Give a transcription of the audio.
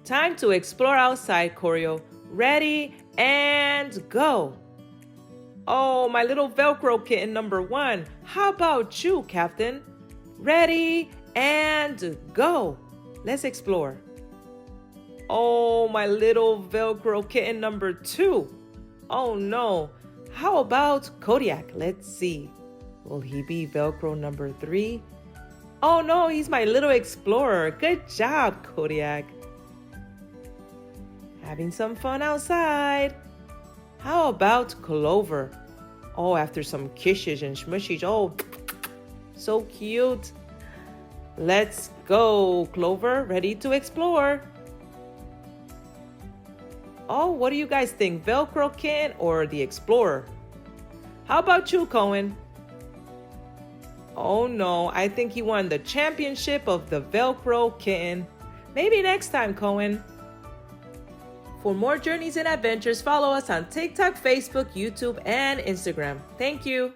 Time to explore outside, Choreo. Ready and go. Oh, my little Velcro kitten number 1. How about you, Captain? Ready and go. Let's explore. Oh, my little Velcro kitten number 2. Oh no. How about Kodiak? Let's see. Will he be Velcro number 3? Oh no, he's my little explorer. Good job, Kodiak. Having some fun outside. How about Clover? Oh, after some kisses and smushies. Oh, so cute. Let's go, Clover. Ready to explore. Oh, what do you guys think? Velcro kitten or the explorer? How about you, Cohen? Oh no, I think he won the championship of the Velcro kitten. Maybe next time, Cohen. For more journeys and adventures, follow us on TikTok, Facebook, YouTube, and Instagram. Thank you.